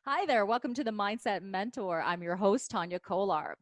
Hi there. Welcome to the Mindset Mentor. I'm your host, Tania Kolar.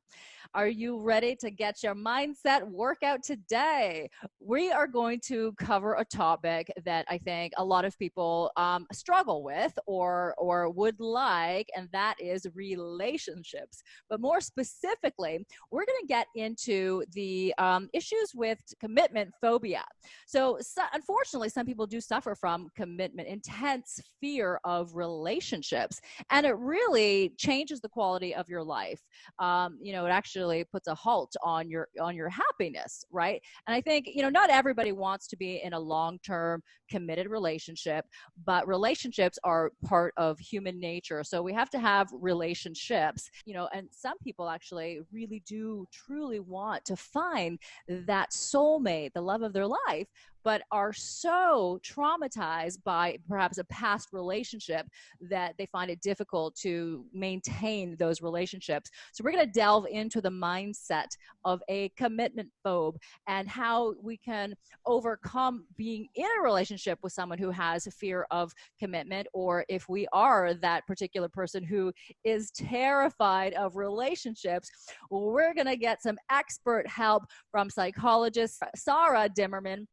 Are you ready to get your mindset workout today? We are going to cover a topic that I think a lot of people struggle with or would like, and that is relationships. But more specifically, we're going to get into the issues with commitment phobia. So unfortunately, some people do suffer from commitment, intense fear of relationships, and it really changes the quality of your life. It actually puts a halt on your happiness, right? And I think not everybody wants to be in a long-term committed relationship, but relationships are part of human nature, so we have to have relationships. And some people actually really do truly want to find that soulmate, the love of their life, but are so traumatized by perhaps a past relationship that they find it difficult to maintain those relationships. So we're going to delve into the mindset of a commitment phobe and how we can overcome being in a relationship with someone who has a fear of commitment, or if we are that particular person who is terrified of relationships. We're going to get some expert help from psychologist Sara Dimerman.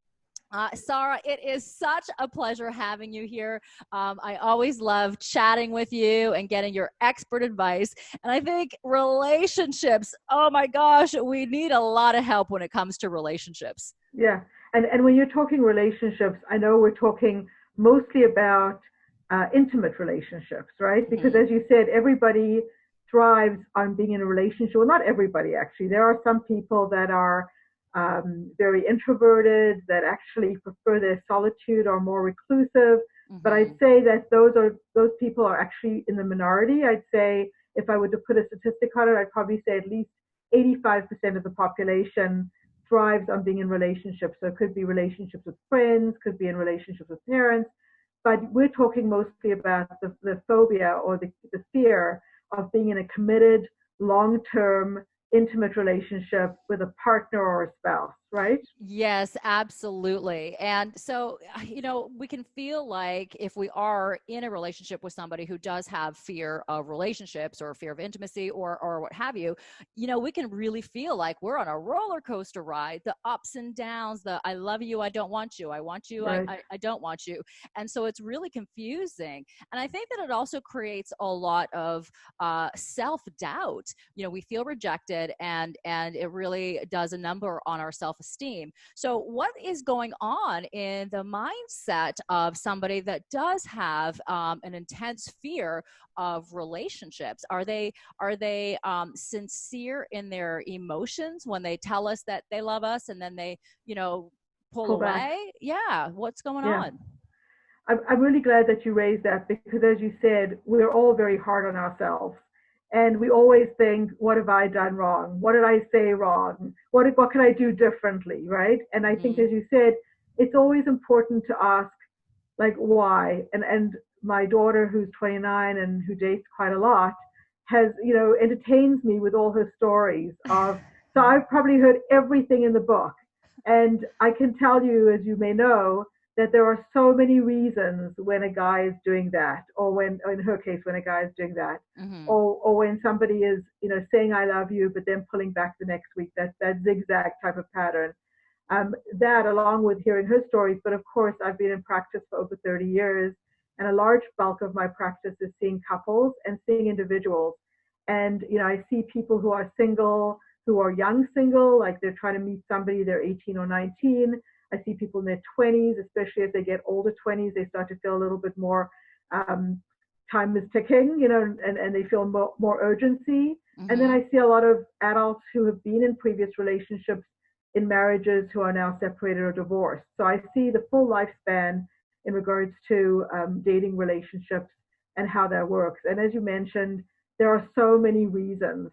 Sara, it is such a pleasure having you here. I always love chatting with you and getting your expert advice. And I think relationships, oh my gosh, we need a lot of help when it comes to relationships. Yeah. And when you're talking relationships, I know we're talking mostly about intimate relationships, right? Because Mm-hmm. as you said, everybody thrives on being in a relationship. Well, not everybody, actually. There are some people that are very introverted, that actually prefer their solitude or more reclusive. But I'd Mm-hmm. say that those people are actually in the minority. I'd say if I were to put a statistic on it, I'd probably say at least 85% of the population thrives on being in relationships. So it could be relationships with friends, could be in relationships with parents, but we're talking mostly about the phobia or the fear of being in a committed, long-term, intimate relationship with a partner or a spouse, right? Yes, absolutely. And so, we can feel like if we are in a relationship with somebody who does have fear of relationships or fear of intimacy or what have you, we can really feel like we're on a roller coaster ride, the ups and downs, the I love you, I don't want you, I want you, Right. I don't want you. And so it's really confusing. And I think that it also creates a lot of self-doubt. We feel rejected, and it really does a number on our self-esteem. So what is going on in the mindset of somebody that does have an intense fear of relationships? Are they sincere in their emotions when they tell us that they love us, and then they pull Pull back. away? Yeah, what's going Yeah. on? I'm really glad that you raised that because, as you said, we're all very hard on ourselves. And we always think, what have I done wrong? What did I say wrong? What can I do differently? Right. And I think, Mm-hmm. as you said, it's always important to ask, like, why? And my daughter, who's 29 and who dates quite a lot, has, entertains me with all her stories of, so I've probably heard everything in the book. And I can tell you, as you may know, that there are so many reasons when a guy is doing that, or when, in her case, when a guy is doing that, Mm-hmm. or when somebody is, saying I love you, but then pulling back the next week. That zigzag type of pattern. That, along with hearing her stories, but of course, I've been in practice for over 30 years, and a large bulk of my practice is seeing couples and seeing individuals. And I see people who are single, who are young single, like they're trying to meet somebody, they're 18 or 19. I see people in their 20s, especially as they get older 20s, they start to feel a little bit more um, time is ticking, and they feel more urgency. And then Mm-hmm. I see a lot of adults who have been in previous relationships in marriages who are now separated or divorced. So I see the full lifespan in regards to dating relationships and how that works. And as you mentioned, there are so many reasons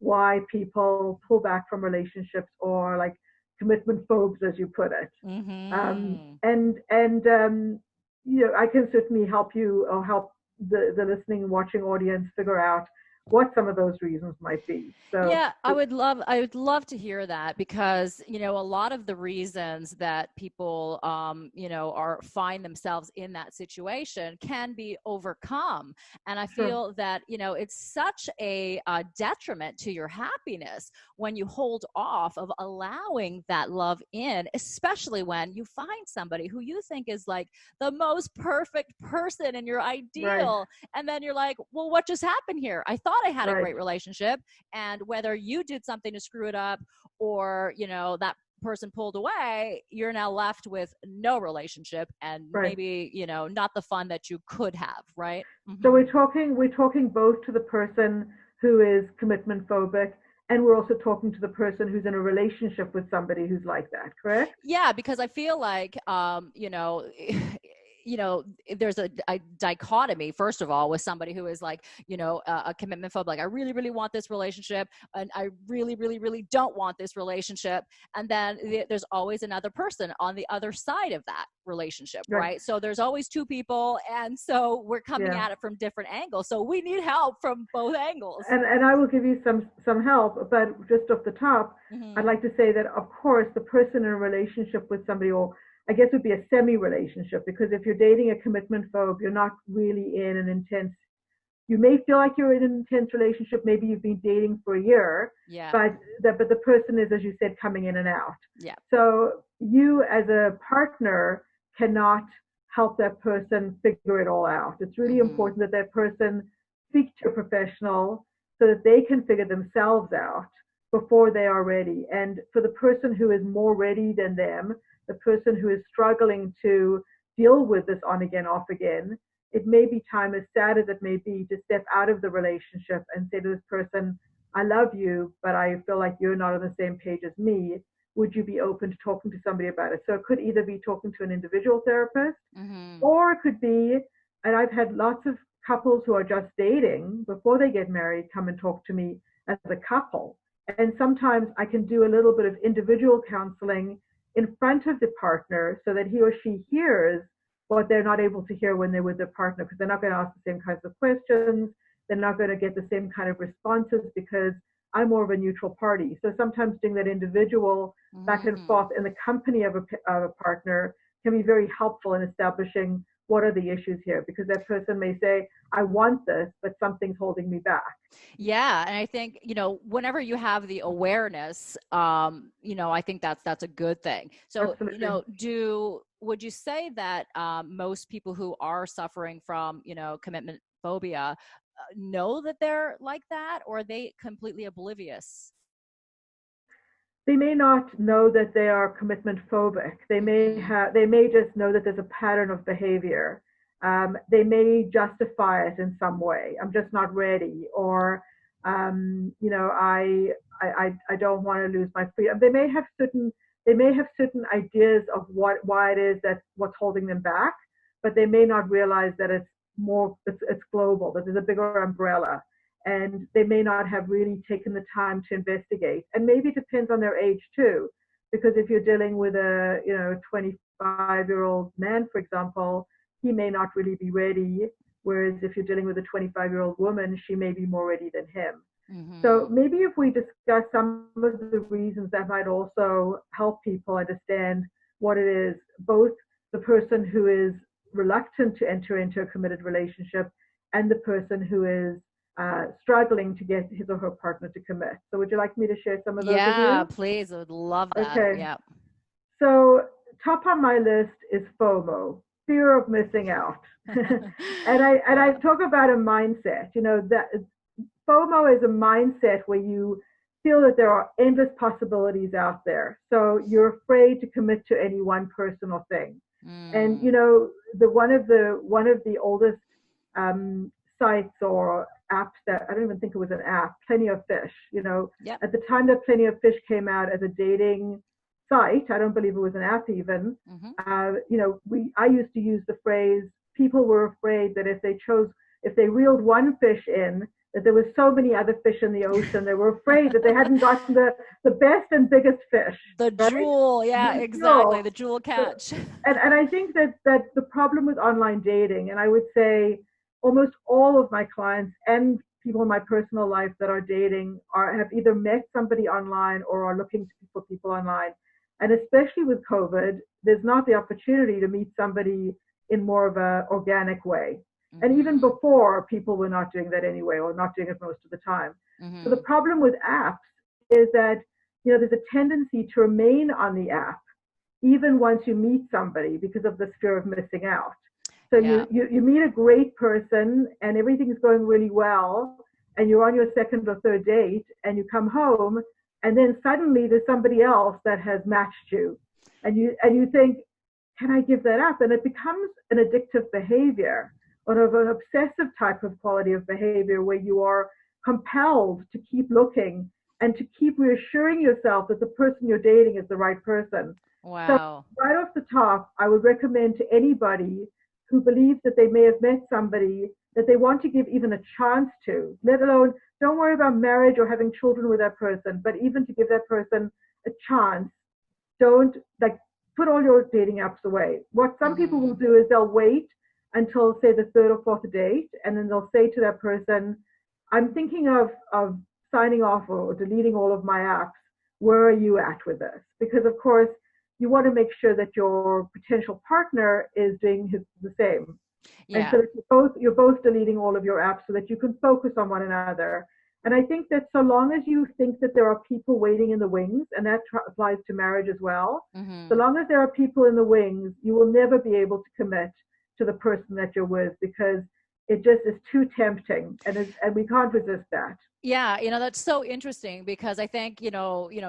why people pull back from relationships or like commitment phobes, as you put it. Mm-hmm. And I can certainly help you or help the listening and watching audience figure out what some of those reasons might be. So Yeah, I would love to hear that, because, a lot of the reasons that people, are find themselves in that situation can be overcome. And I sure, feel that, it's such a, detriment to your happiness when you hold off of allowing that love in, especially when you find somebody who you think is like the most perfect person and your right, ideal. And then you're like, well, what just happened here? I thought I had a right, great relationship, and whether you did something to screw it up, or that person pulled away, you're now left with no relationship, and right. maybe not the fun that you could have, right? So Mm-hmm. we're talking both to the person who is commitment phobic, and we're also talking to the person who's in a relationship with somebody who's like that, correct? Yeah, because I feel like, there's a dichotomy, first of all, with somebody who is like, a commitment phobe, like, I really, really want this relationship, and I really, really, really don't want this relationship. And then there's always another person on the other side of that relationship, Right. right? So there's always two people. And so we're coming Yeah. at it from different angles. So we need help from both angles. And I will give you some help, but just off the top, I'd Mm-hmm. like to say that of course the person in a relationship with somebody, or I guess it would be a semi-relationship, because if you're dating a commitment phobe, you're not really in an intense. You may feel like you're in an intense relationship. Maybe you've been dating for a year, Yeah. but the person is, as you said, coming in and out. Yeah. So you, as a partner, cannot help that person figure it all out. It's really Mm-hmm. important that that person speak to a professional so that they can figure themselves out before they are ready. And for the person who is more ready than them, the person who is struggling to deal with this on again, off again, it may be time, as sad as it may be, to step out of the relationship and say to this person, I love you, but I feel like you're not on the same page as me. Would you be open to talking to somebody about it? So it could either be talking to an individual therapist, Mm-hmm. or it could be, and I've had lots of couples who are just dating before they get married come and talk to me as a couple. And sometimes I can do a little bit of individual counseling in front of the partner so that he or she hears what they're not able to hear when they're with their partner, because they're not going to ask the same kinds of questions. They're not going to get the same kind of responses because I'm more of a neutral party. So sometimes doing that individual back and Mm-hmm. forth in the company of a partner can be very helpful in establishing what are the issues here, because that person may say, I want this, but something's holding me back. Yeah, and I think, whenever you have the awareness, I think that's a good thing. So, Absolutely. do would you say that, most people who are suffering from, commitment phobia, know that they're like that, or are they completely oblivious? They may not know that they are commitment phobic. Mm-hmm. They may just know that there's a pattern of behavior. They may justify it in some way. I'm just not ready, or I don't want to lose my freedom. They may have certain ideas of why it is that what's holding them back, but they may not realize that it's global, that there's a bigger umbrella, and they may not have really taken the time to investigate. And maybe it depends on their age too, because if you're dealing with a 25-year-old man, for example, he may not really be ready. Whereas if you're dealing with a 25-year-old woman, she may be more ready than him. So Mm-hmm. maybe if we discuss some of the reasons, that might also help people understand what it is, both the person who is reluctant to enter into a committed relationship and the person who is struggling to get his or her partner to commit. So would you like me to share some of those with Yeah, you? please. I would love that. Okay. Yeah. So top on my list is FOMO, fear of missing out. And I Yeah. talk about a mindset. That FOMO is a mindset where you feel that there are endless possibilities out there. So you're afraid to commit to any one person or thing. And Mm. the one of the oldest sites or apps, that I don't even think it was an app, Plenty of Fish. Yep. At the time that Plenty of Fish came out as a dating site, I don't believe it was an app even. Mm-hmm. I used to use the phrase, people were afraid that if they reeled one fish in, that there were so many other fish in the ocean. They were afraid that they hadn't gotten the best and biggest fish, The right? jewel. Yeah, The exactly. fuel. The jewel So, catch. and I think that the problem with online dating, and I would say almost all of my clients and people in my personal life that are dating have either met somebody online or are looking for people online. And especially with COVID, there's not the opportunity to meet somebody in more of a organic way. And even Mm-hmm. before, people were not doing that anyway, or not doing it most of the time. So the Mm-hmm. problem with apps is that, there's a tendency to remain on the app even once you meet somebody because of this fear of missing out. So Yeah. you meet a great person and everything's going really well, and you're on your second or third date, and you come home, and then suddenly there's somebody else that has matched you, and you think, can I give that up? And it becomes an addictive behavior, or of an obsessive type of quality of behavior where you are compelled to keep looking and to keep reassuring yourself that the person you're dating is the right person. So Wow. right off the top, I would recommend to anybody who believes that they may have met somebody that they want to give even a chance to, let alone, don't worry about marriage or having children with that person, but even to give that person a chance. Don't like put all your dating apps away. What some people will Mm-hmm. do is they'll wait until, say, the third or fourth date, and then they'll say to that person, I'm thinking of signing off or deleting all of my apps. Where are you at with this? Because of course you want to make sure that your potential partner is doing the same, and Yeah. so that you're both deleting all of your apps so that you can focus on one another. And I think that so long as you think that there are people waiting in the wings, and that applies to marriage as well, so Mm-hmm. long as there are people in the wings, you will never be able to commit to the person that you're with, because it just is too tempting, and we can't resist that. Yeah, that's so interesting because I think,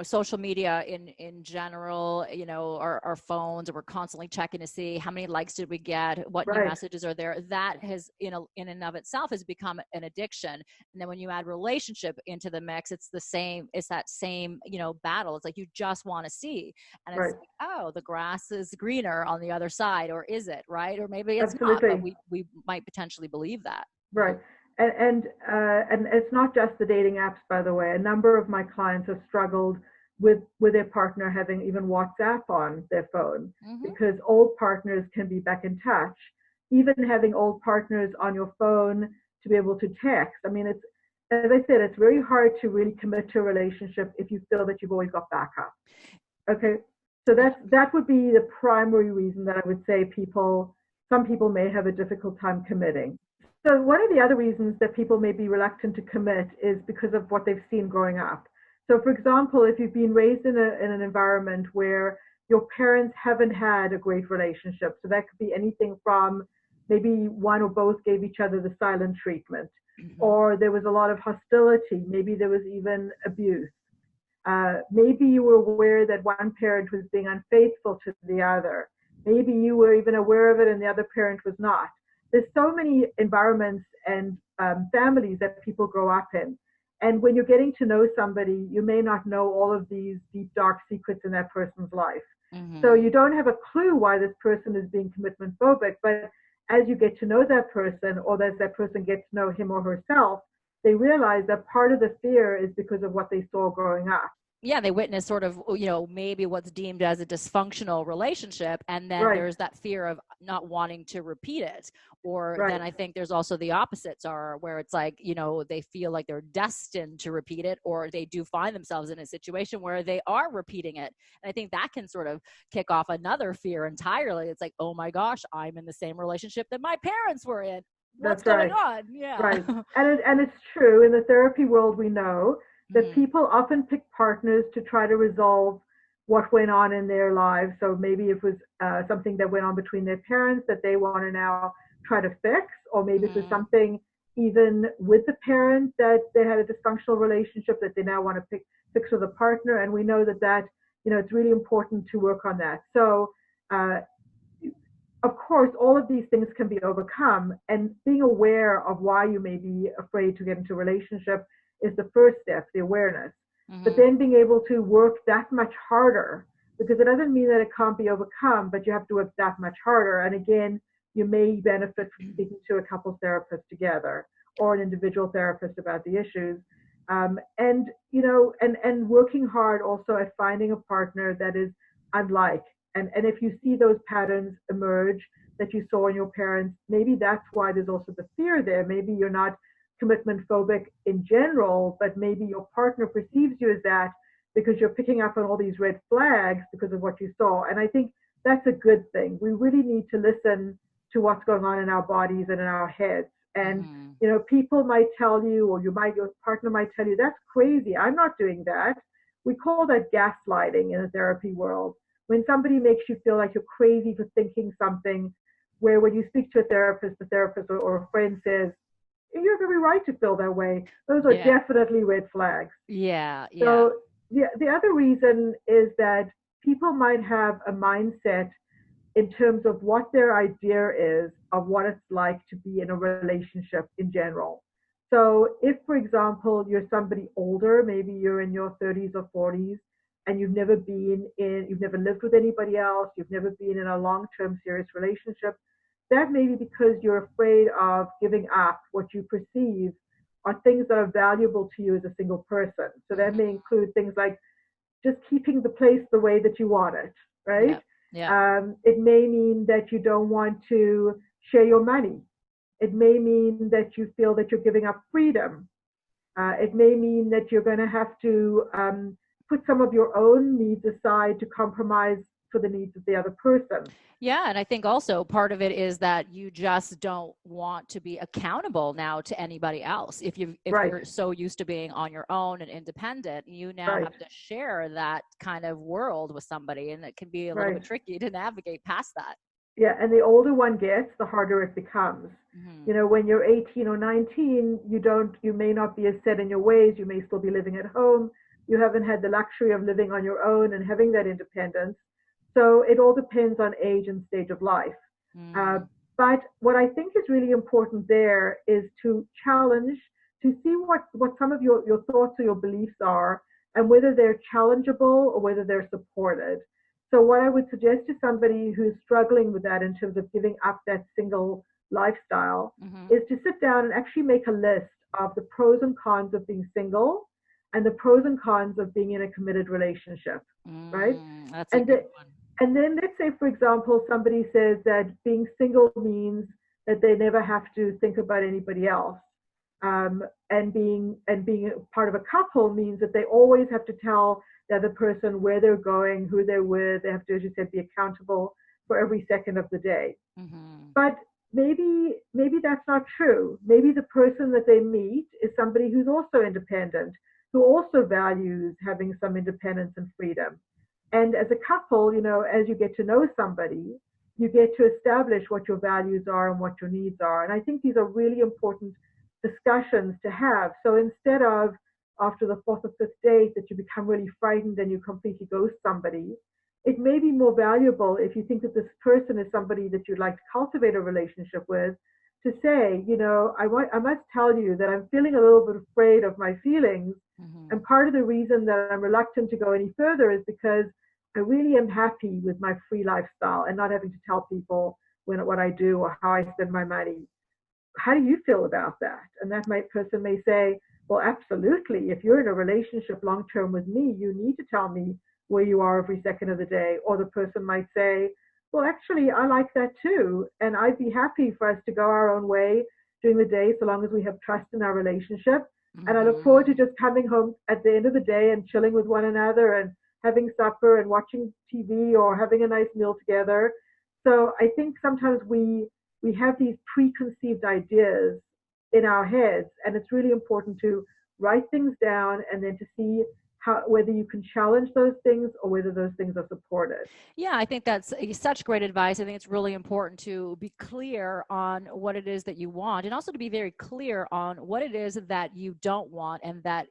social media in general, our phones, we're constantly checking to see how many likes did we get, what new Right, messages are there. That has, in and of itself has become an addiction. And then when you add relationship into the mix, it's that same, battle. It's like you just want to see. And it's right, like, oh, the grass is greener on the other side, or is it, right? Or maybe it's not, but absolutely. we might potentially believe that. Right. And it's not just the dating apps, by the way. A number of my clients have struggled with their partner having even WhatsApp on their phone, Mm-hmm. because old partners can be back in touch. Even having old partners on your phone to be able to text. I mean, it's, as I said, it's very hard to really commit to a relationship if you feel that you've always got backup. Okay. So that would be the primary reason that I would say some people may have a difficult time committing. So one of the other reasons that people may be reluctant to commit is because of what they've seen growing up. So for example, if you've been raised in an environment where your parents haven't had a great relationship, so that could be anything from maybe one or both gave each other the silent treatment, Mm-hmm. or there was a lot of hostility, maybe there was even abuse. Maybe you were aware that one parent was being unfaithful to the other. Maybe you were even aware of it and the other parent was not. There's so many environments and families that people grow up in. And when you're getting to know somebody, you may not know all of these deep, dark secrets in that person's life. So Mm-hmm. you don't have a clue why this person is being commitment phobic. But as you get to know that person, or as that person gets to know him or herself, they realize that part of the fear is because of what they saw growing up. Yeah, they witness sort of, maybe what's deemed as a dysfunctional relationship. And then Right, there's that fear of not wanting to repeat it. Or then right. I think there's also the opposites are where it's like, they feel like they're destined to repeat it, or they do find themselves in a situation where they are repeating it. And I think that can sort of kick off another fear entirely. It's like, oh my gosh, I'm in the same relationship that my parents were in. What's That's going right. on? Yeah. Right. And it's true. In the therapy world, we know that Hmm. people often pick partners to try to resolve what went on in their lives. So maybe it was something that went on between their parents that they want to now try to fix, or maybe it was Hmm. something even with the parent that they had a dysfunctional relationship that they now want to fix with a partner. And we know that it's really important to work on that. So uh, of course, all of these things can be overcome, and being aware of why you may be afraid to get into a relationship is the first step, the awareness. But Hmm. then being able to work that much harder, because it doesn't mean that it can't be overcome, but you have to work that much harder. And again, you may benefit from speaking to a couple therapist together, or an individual therapist about the issues. And working hard also at finding a partner that is unlike. And if you see those patterns emerge that you saw in your parents, maybe that's why there's also the fear there. Maybe you're not commitment phobic in general, but maybe your partner perceives you as that because you're picking up on all these red flags because of what you saw. And I think that's a good thing. We really need to listen to what's going on in our bodies and in our heads. And, Mm-hmm. people might tell you, or your partner might tell you, that's crazy. I'm not doing that. We call that gaslighting in the therapy world. When somebody makes you feel like you're crazy for thinking something, where when you speak to a therapist, the therapist or a friend says, you have every right to feel that way. Those are Yeah. definitely red flags. Yeah. Yeah. So the other reason is that people might have a mindset in terms of what their idea is of what it's like to be in a relationship in general. So if, for example, you're somebody older, maybe you're in your 30s or 40s, and you've never lived with anybody else, you've never been in a long-term serious relationship, that may be because you're afraid of giving up what you perceive are things that are valuable to you as a single person. So that may Mm-hmm. include things like just keeping the place the way that you want it, right? Yep. Yep. It may mean that you don't want to share your money. It may mean that you feel that you're giving up freedom. It may mean that you're going to have to put some of your own needs aside to compromise for the needs of the other person. Yeah, and I think also part of it is that you just don't want to be accountable now to anybody else. If Right, you're so used to being on your own and independent, you now right, have to share that kind of world with somebody, and it can be a little right. bit tricky to navigate past that. Yeah, and the older one gets, the harder it becomes. Hmm. When you're 18 or 19, you may not be as set in your ways. You may still be living at home. You haven't had the luxury of living on your own and having that independence. So it all depends on age and stage of life. Uh, Mm. but what I think is really important there is to challenge, to see what some of your thoughts or your beliefs are, and whether they're challengeable or whether they're supported. So what I would suggest to somebody who's struggling with that in terms of giving up that single lifestyle Hmm. is to sit down and actually make a list of the pros and cons of being single and the pros and cons of being in a committed relationship, right? Mm, that's a And good one. and then let's say, for example, somebody says that being single means that they never have to think about anybody else. And being part of a couple means that they always have to tell the other person where they're going, who they're with. They have to, as you said, be accountable for every second of the day. Hmm. But maybe that's not true. Maybe the person that they meet is somebody who's also independent, who also values having some independence and freedom. And as a couple, as you get to know somebody, you get to establish what your values are and what your needs are. And I think these are really important discussions to have. So instead of after the fourth or fifth date that you become really frightened and you completely ghost somebody, it may be more valuable if you think that this person is somebody that you'd like to cultivate a relationship with, to say, I must tell you that I'm feeling a little bit afraid of my feelings. Hmm. And part of the reason that I'm reluctant to go any further is because I really am happy with my free lifestyle and not having to tell people what I do or how I spend my money. How do you feel about that? And that person may say, well, absolutely. If you're in a relationship long term with me, you need to tell me where you are every second of the day. Or the person might say, well, actually, I like that too. And I'd be happy for us to go our own way during the day so long as we have trust in our relationship. And I look forward to Hmm. just coming home at the end of the day and chilling with one another and having supper and watching TV or having a nice meal together. So I think sometimes we have these preconceived ideas in our heads, and it's really important to write things down and then to see whether you can challenge those things or whether those things are supported. Yeah, I think that's such great advice. I think it's really important to be clear on what it is that you want, and also to be very clear on what it is that you don't want, and that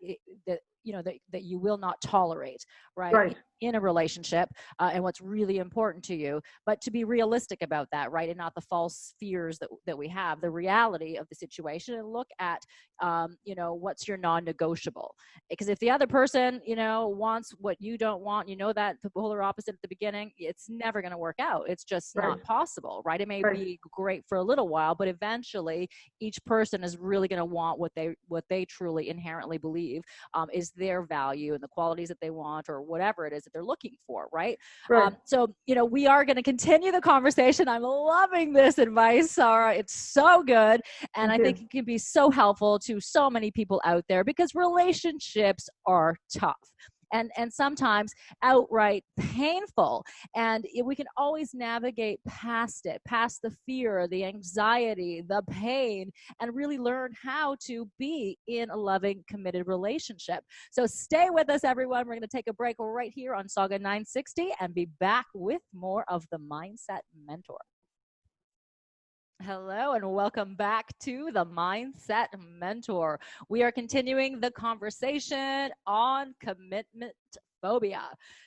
you will not tolerate, right? Right, In a relationship, and what's really important to you, but to be realistic about that, right? And not the false fears that we have, the reality of the situation, and look at, what's your non-negotiable. Because if the other person, wants what you don't want, that the polar opposite at the beginning, it's never going to work out. It's just right, not possible, right? It may right, be great for a little while, but eventually each person is really going to want what they truly inherently believe is their value and the qualities that they want, or whatever it is that they're looking for, right? Right. So, we are going to continue the conversation. I'm loving this advice, Sara. It's so good. And Thank I you. think it can be so helpful to so many people out there because relationships are tough. And sometimes outright painful. And we can always navigate past it, past the fear, the anxiety, the pain, and really learn how to be in a loving, committed relationship. So stay with us, everyone. We're going to take a break right here on Sauga 960 and be back with more of the Mindset Mentor. Hello and welcome back to the Mindset Mentor. We are continuing the conversation on commitment phobia.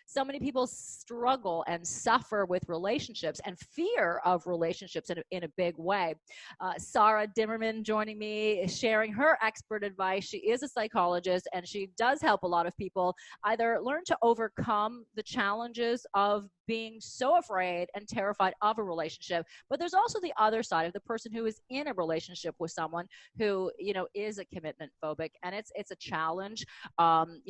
So many people struggle and suffer with relationships and fear of relationships in a big way. Sara Dimerman joining me, sharing her expert advice. She is a psychologist and she does help a lot of people either learn to overcome the challenges of being so afraid and terrified of a relationship. But there's also the other side of the person who is in a relationship with someone who, is a commitment phobic, and it's a challenge, on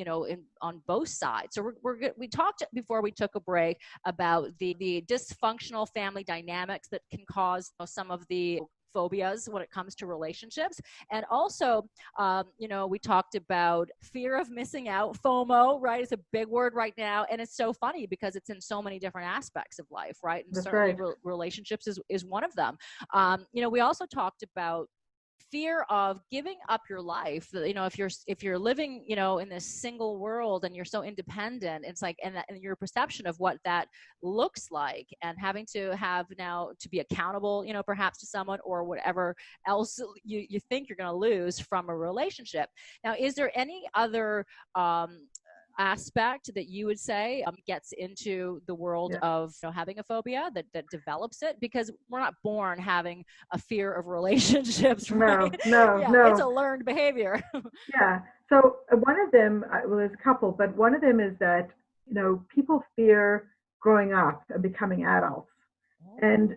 both sides. So we talked before we took a break about the dysfunctional family dynamics that can cause some of the phobias when it comes to relationships. And also, we talked about fear of missing out. FOMO, right? It's a big word right now. And it's so funny because it's in so many different aspects of life, right? And That's certainly right. relationships is one of them. We also talked about fear of giving up your life. If you're living in this single world and you're so independent, it's like, and your perception of what that looks like, and having to have now to be accountable perhaps to someone or whatever else you think you're going to lose from a relationship. Now, is there any other aspect that you would say gets into the world of having a phobia that develops it? Because we're not born having a fear of relationships, right? No. It's a learned behavior. Yeah. So one of them, well, there's a couple, but one of them is that, people fear growing up and becoming adults. And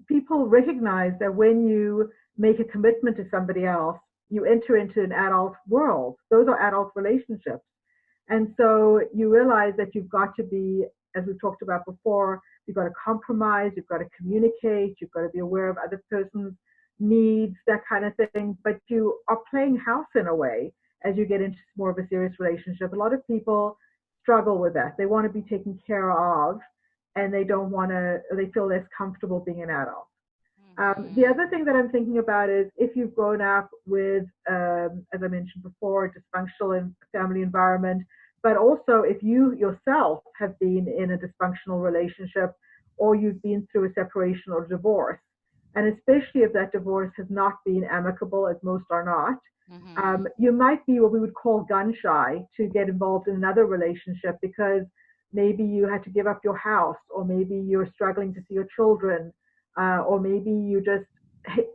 people recognize that when you make a commitment to somebody else, you enter into an adult world. Those are adult relationships. And so you realize that you've got to be, as we've talked about before, you've got to compromise, you've got to communicate, you've got to be aware of other person's needs, that kind of thing. But you are playing house in a way as you get into more of a serious relationship. A lot of people struggle with that. They want to be taken care of, and they feel less comfortable being an adult. The other thing that I'm thinking about is if you've grown up with, as I mentioned before, a dysfunctional family environment, but also if you yourself have been in a dysfunctional relationship, or you've been through a separation or divorce, and especially if that divorce has not been amicable, as most are not, you might be what we would call gun shy to get involved in another relationship because maybe you had to give up your house, or maybe you're struggling to see your children, or maybe you just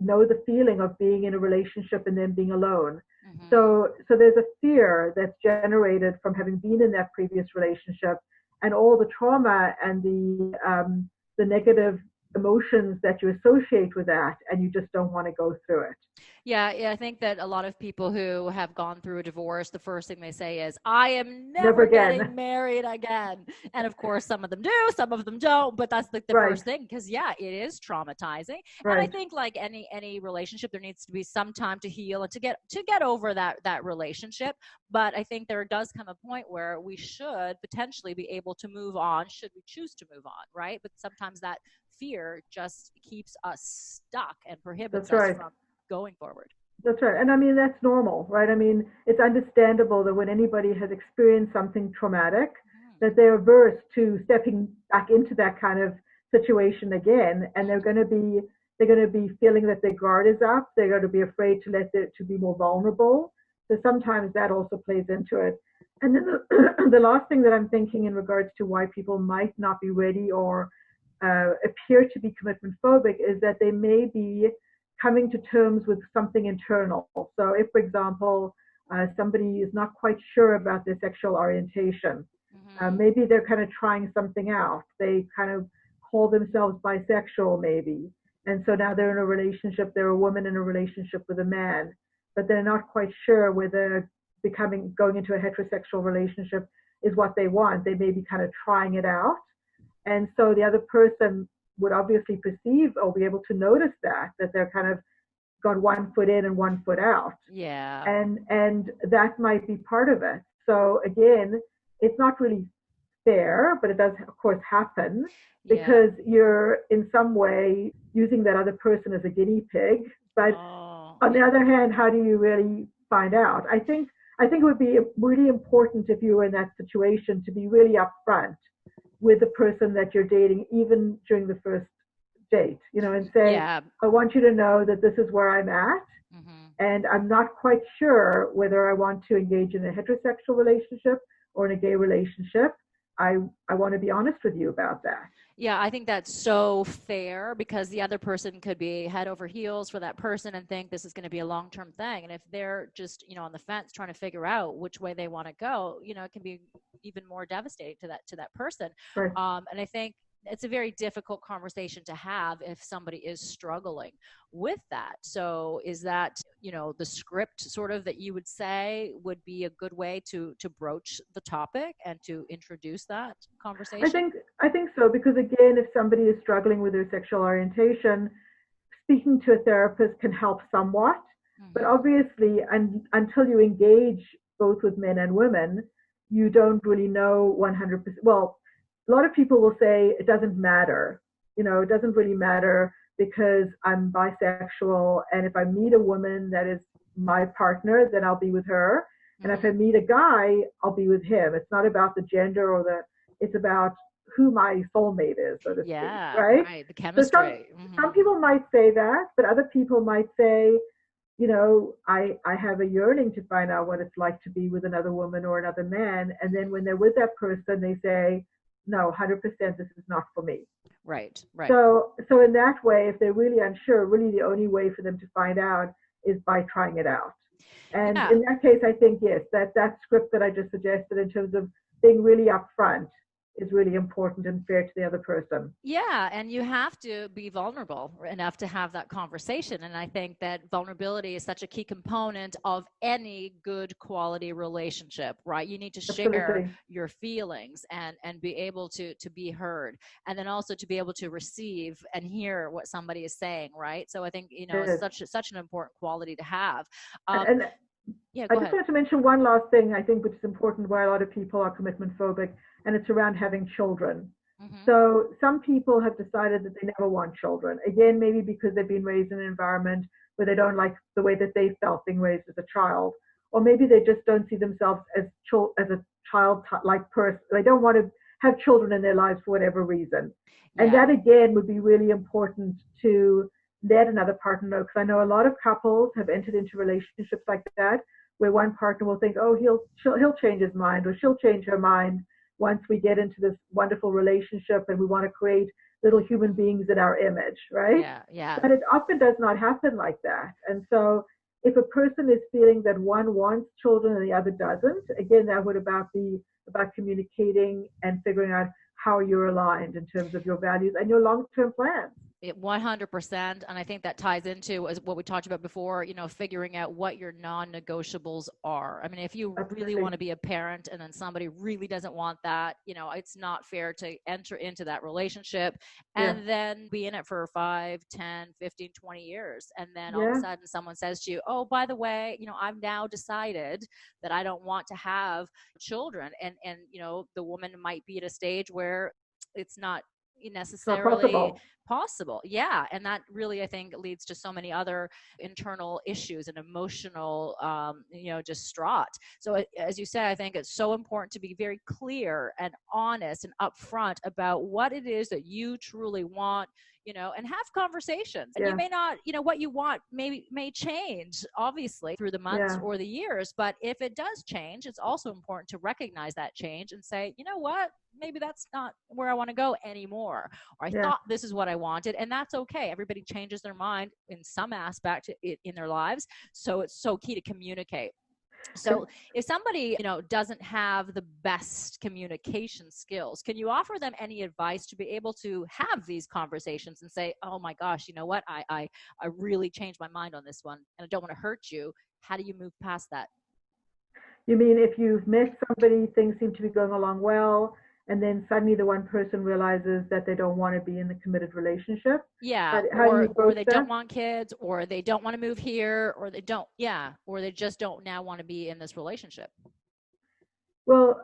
know the feeling of being in a relationship and then being alone. So there's a fear that's generated from having been in that previous relationship, and all the trauma and the negative emotions that you associate with that, and you just don't want to go through it. Yeah, I think that a lot of people who have gone through a divorce, the first thing they say is, I am never getting married again. And of course, some of them do, some of them don't, but that's like the first thing, because it is traumatizing. And I think like any relationship, there needs to be some time to heal and to get over that relationship. But I think there does come a point where we should potentially be able to move on, should we choose to move on, right? But sometimes that fear just keeps us stuck and prohibits us from going forward. That's right. And I mean, that's normal, right? I mean, it's understandable that when anybody has experienced something traumatic, that they're averse to stepping back into that kind of situation again. And they're going to be feeling that their guard is up. They're going to be afraid to be more vulnerable. So sometimes that also plays into it. And then the last thing that I'm thinking in regards to why people might not be ready or appear to be commitment phobic is that they may be coming to terms with something internal. So if, for example, somebody is not quite sure about their sexual orientation, maybe they're kind of trying something out. They kind of call themselves bisexual maybe. And so now they're in a relationship, they're a woman in a relationship with a man, but they're not quite sure whether going into a heterosexual relationship is what they want. They may be kind of trying it out. And so the other person would obviously perceive or be able to notice that they're kind of got one foot in and one foot out. Yeah. And that might be part of it. So again, it's not really fair, but it does of course happen Yeah. because you're in some way using that other person as a guinea pig. But Oh, on the yeah. other hand, how do you really find out? I think it would be really important if you were in that situation to be really upfront with the person that you're dating, even during the first date, and say, Yeah. I want you to know that this is where I'm at. Hmm. And I'm not quite sure whether I want to engage in a heterosexual relationship or in a gay relationship. I want to be honest with you about that. Yeah, I think that's so fair because the other person could be head over heels for that person and think this is going to be a long-term thing. And if they're just, on the fence trying to figure out which way they want to go, it can be even more devastating to that person. Right. And I think it's a very difficult conversation to have if somebody is struggling with that. So is that, the script sort of that you would say would be a good way to broach the topic and to introduce that I conversation? think I think so because again, if somebody is struggling with their sexual orientation, speaking to a therapist can help somewhat. But Hmm. obviously, until you engage both with men and women, you don't really know 100%. Well, a lot of people will say it doesn't matter. It doesn't really matter because I'm bisexual. And if I meet a woman that is my partner, then I'll be with her. And if I Hmm. meet a guy, I'll be with him. It's not about the gender it's about who my soulmate is, so to speak, Yeah, right? right. The So some chemistry. some Hmm. people might say that, but other people might say, I have a yearning to find out what it's like to be with another woman or another man. And then when they're with that person, they say, no, 100% this is not for me. Right, right. So in that way, if they're really unsure, really the only way for them to find out is by trying it out. And Yeah. in that case, I think, yes, that script that I just suggested in terms of being really upfront is really important and fair to the other person. Yeah, and you have to be vulnerable enough to have that conversation. And I think that vulnerability is such a key component of any good quality relationship, right? You need to share Absolutely. your feelings and be able to be heard, and then also to be able to receive and hear what somebody is saying, right? So I think, it's Yes. such an important quality to have. And, Um, and yeah, I go just ahead. wanted to mention one last thing I think which is important why a lot of people are commitment phobic, and it's around having children. Hmm. So some people have decided that they never want children. Again, maybe because they've been raised in an environment where they don't like the way that they felt being raised as a child, or maybe they just don't see themselves as a child-like person. They don't want to have children in their lives for whatever reason. And Yeah. that again would be really important to let another partner know, because I know a lot of couples have entered into relationships like that where one partner will think, oh, he'll change his mind or she'll change her mind once we get into this wonderful relationship and we want to create little human Hmm. beings in our image, right? Yeah, yeah. But it often does not happen like that. And so if a person is feeling that one wants children and the other doesn't, again, that would be about communicating and figuring out how you're aligned in terms of your values and your long-term plans. 100%. And I think that ties into what we talked about before, figuring out what your non-negotiables are. I mean, if you really want Absolutely. to be a parent and then somebody really doesn't want that, it's not fair to enter into that relationship Yeah. and then be in it for 5, 10, 15, 20 years. And then all of a Yeah. sudden someone says to you, oh, by the way, I've now decided that I don't want to have children. And the woman might be at a stage where it's not It's not necessarily possible. possible. Yeah. And that really, I think, leads to so many other internal issues and emotional, distraught. So, as you said, I think it's so important to be very clear and honest and upfront about what it is that you truly want, and have conversations. And you Yeah. may not, what you want may change, obviously, through the months Yeah. or the years. But if it does change, it's also important to recognize that change and say, you know what? Maybe that's not where I want to go anymore. Or I Yeah. thought this is what I wanted. And that's okay. Everybody changes their mind in some aspect in their lives. So it's so key to communicate. So if somebody, doesn't have the best communication skills, can you offer them any advice to be able to have these conversations and say, oh my gosh, you know what? I really changed my mind on this one and I don't want to hurt you. How do you move past that? You mean if you've met somebody, things seem to be going along well, and then suddenly the one person realizes that they don't want to be in the committed relationship? Yeah, How do you or broach they don't that? want kids, or they don't want to move here, or they don't, yeah, or they just don't now want to be in this relationship. Well,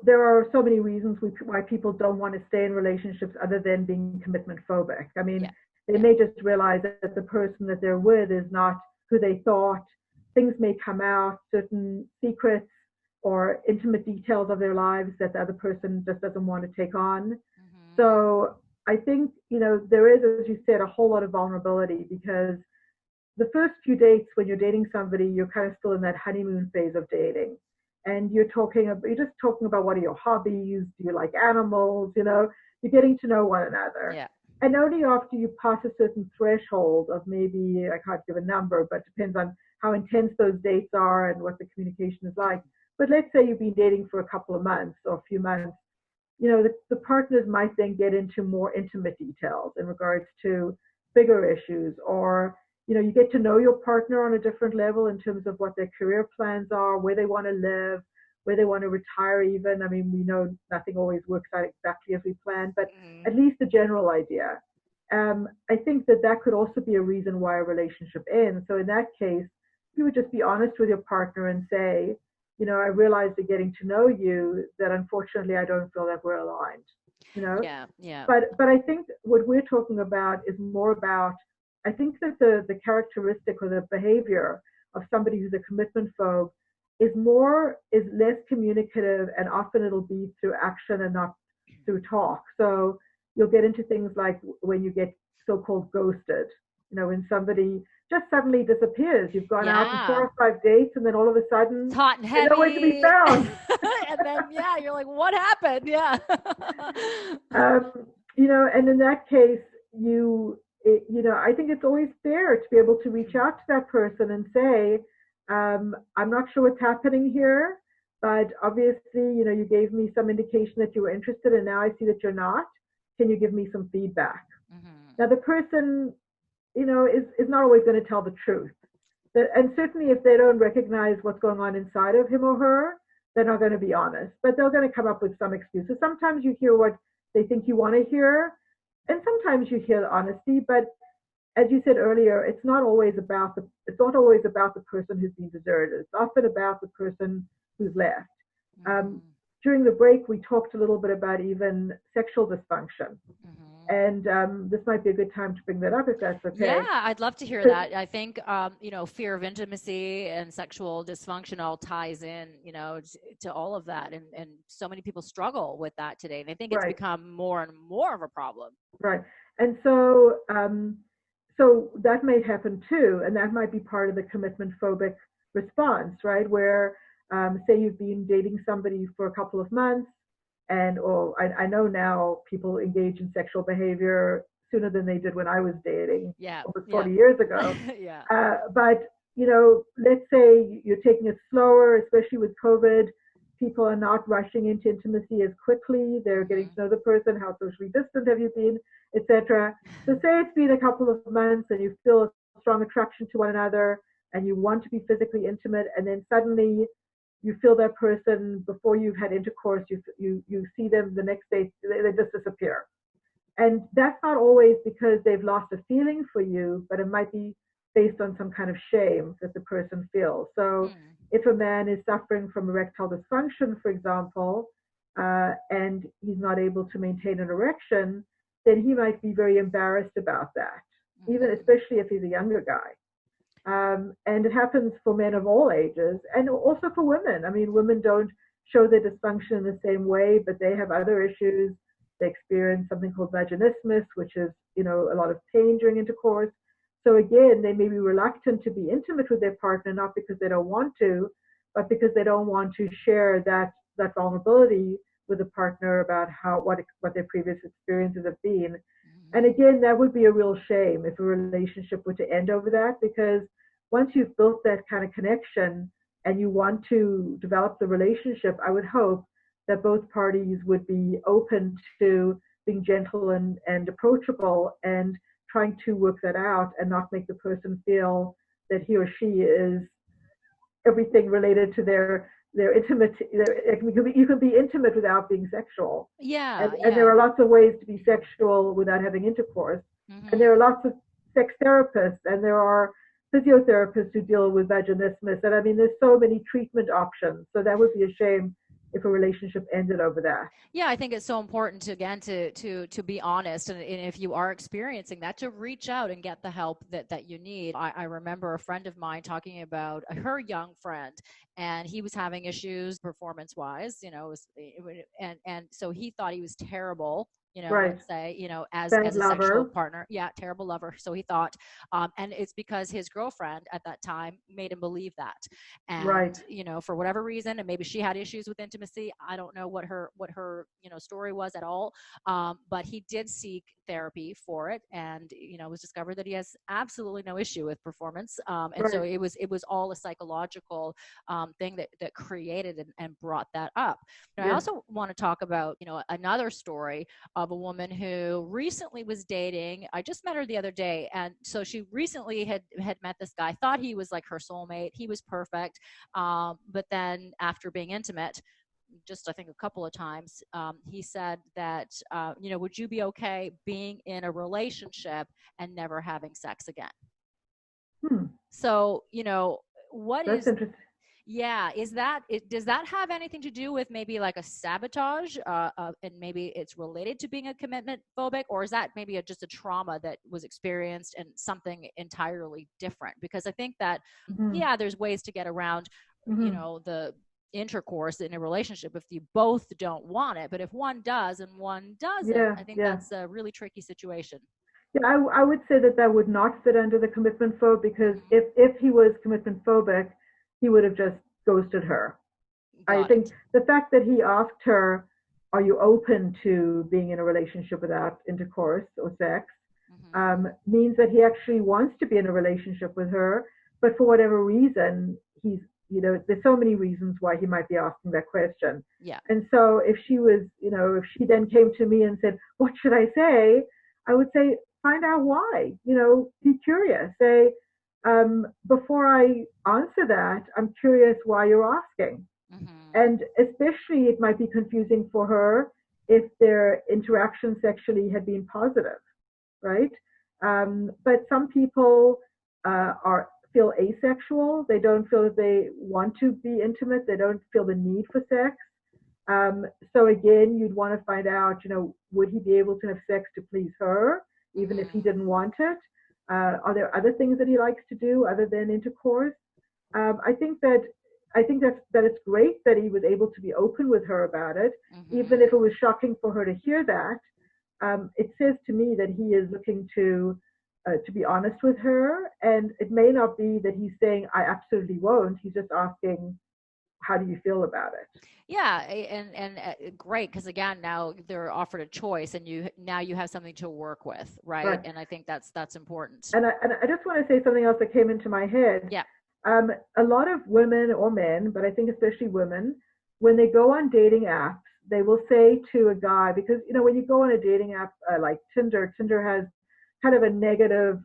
there are so many reasons why people don't want to stay in relationships other than being commitment phobic. I Yeah. mean, they Yeah. may just realize that the person that they're with is not who they thought. Things may come out, certain secrets or intimate details of their lives that the other person just doesn't want to take on. Hmm. So I think, there is, as you said, a whole lot of vulnerability because the first few dates when you're dating somebody, you're kind of still in that honeymoon phase of dating. And you're just talking about what are your hobbies? Do you like animals? You're getting to know one another. Yeah. And only after you pass a certain threshold of maybe, I can't give a number, but depends on how intense those dates are and what the communication is like. But let's say you've been dating for a couple of months or a few months, the partners might then get into more intimate details in regards to bigger issues, or you get to know your partner on a different level in terms of what their career plans are, where they want to live, where they want to retire even. I mean, we know nothing always works out exactly as we plan, but Hmm. at least the general idea. I think that could also be a reason why a relationship ends. So in that case, you would just be honest with your partner and say, I realized that getting to know you that unfortunately I don't feel that we're aligned. You know, Yeah. Yeah. but I think what we're talking about is more about, I think that the characteristic or the behavior of somebody who's a commitment phobe is less communicative, and often it'll be through action and not through talk. So you'll get into things like when you get so-called ghosted, when somebody just suddenly disappears. You've gone out on four Yeah. or five dates and then all of a It's sudden hot and they're nowhere to be heavy. found. And then, yeah, you're like, what happened? Yeah. um, and in that case, I think it's always fair to be able to reach out to that person and say, I'm not sure what's happening here, but obviously, you gave me some indication that you were interested, and now I see that you're not. Can you give me some feedback? Hmm. Now, the person, is not always going to tell the truth. And certainly if they don't recognize what's going on inside of him or her, they're not going to be honest, but they're going to come up with some excuses. Sometimes you hear what they think you want to hear, and sometimes you hear the honesty. But as you said earlier, it's not always about the person who's been deserted. It's often about the person who's left. Um, Hmm. During the break, we talked a little bit about even sexual dysfunction, Hmm. and this might be a good time to bring that up if that's Yeah, okay. I'd love to hear that. I think, fear of intimacy and sexual dysfunction all ties in, to all of that. And so many people struggle with that today. And I think it's Right. become more and more of a problem. Right. And so that may happen too, and that might be part of the commitment phobic response, right? Where, say you've been dating somebody for a couple of months, or I know now people engage in sexual behavior sooner than they did when I was dating Yeah, almost yeah, 40 years ago. yeah. But let's say you're taking it slower, especially with COVID. People are not rushing into intimacy as quickly. They're getting Hmm. to know the person. How socially distant have you been, etc. So say it's been a couple of months and you feel a strong attraction to one another and you want to be physically intimate, and then suddenly you feel that person before you've had intercourse. You see them the next day, they just disappear. And that's not always because they've lost a feeling for you, but it might be based on some kind of shame that the person feels. So Hmm. if a man is suffering from erectile dysfunction, for example, and he's not able to maintain an erection, then he might be very embarrassed about that, even Hmm. especially if he's a younger guy. And it happens for men of all ages and also for women. I mean, women don't show their dysfunction in the same way, but they have other issues. They experience something called vaginismus, which is, a lot of pain during intercourse. So again, they may be reluctant to be intimate with their partner, not because they don't want to, but because they don't want to share that vulnerability with a partner about what their previous experiences have been. And Hmm. again, that would be a real shame if a relationship were to end over that, because once you've built that kind of connection and you want to develop the relationship, I would hope that both parties would be open to being gentle and approachable and trying to work that out and not make the person feel that he or she is everything related to their they're intimate. You can be intimate without being sexual, Yeah, and there yeah. are lots of ways to be sexual without having intercourse. And there Hmm. are lots of sex therapists, and there are physiotherapists who deal with vaginismus. And I mean, there's so many treatment options. So that would be a shame if a relationship ended over that. Yeah, I think it's so important to, again, to be honest, and if you are experiencing that, to reach out and get the help that you need. I remember a friend of mine talking about her young friend, and he was having issues performance wise, and so he thought he was terrible. Right. Let's say, as Bad a sexual lover. partner. Yeah, terrible lover. So he thought, and it's because his girlfriend at that time made him believe that. Right. And for whatever reason, and maybe she had issues with intimacy. I don't know what her story was at all. But he did seek therapy for it, and it was discovered that he has absolutely no issue with performance. And so Right. it was all a psychological thing that created and brought that up. And I Yes. also want to talk about another story of a woman who recently was dating. I just met her the other day, and so she recently had met this guy, thought he was like her soulmate. He was perfect. But then after being intimate, just I think a couple of times, he said that, would you be okay being in a relationship and never having sex again? Hmm. So, what That's is, interesting. yeah, does that have anything to do with maybe like a sabotage, and maybe it's related to being a commitment phobic, or is that maybe just a trauma that was experienced and something entirely different? Because I think that, Mm-hmm. yeah, there's ways to get around, Mm-hmm. the intercourse in a relationship if you both don't want it. But if one does and one doesn't, Yeah. I think Yeah. that's a really tricky situation. Yeah, I would say that that would not fit under the commitment phobe because Hmm. if he was commitment phobic, he would have just ghosted her. I Got think it. the fact that he asked her, "Are you open to being in a relationship without intercourse or sex?" Hmm. Means that he actually wants to be in a relationship with her, but for whatever reason, there's so many reasons why he might be asking that question. Yeah. And so if she then came to me and said, "What should I say?" I would say, find out why. Be curious. Say, before I answer that, I'm curious why you're asking. Hmm. And especially, it might be confusing for her if their interaction sexually had been positive, right? But some people are feel asexual. They don't feel that they want to be intimate. They don't feel the need for sex. Um, so again, you'd want to find out, would he be able to have sex to please her, even if he Hmm. didn't want it? Are there other things that he likes to do other than intercourse? Um, I think that that it's great that he was able to be open with her about it, even if Hmm. it was shocking for her to hear that. It says to me that he is looking to be honest with her, and it may not be that he's saying I absolutely won't. He's just asking, how do you feel about it? Yeah, and great, because again, now they're offered a choice, and you have something to work with, right? Right. And I think that's important. And I just want to say something else that came into my head. Yeah. A lot of women or men, but I think especially women, when they go on dating apps, they will say to a guy, because when you go on a dating app like Tinder has kind of a negative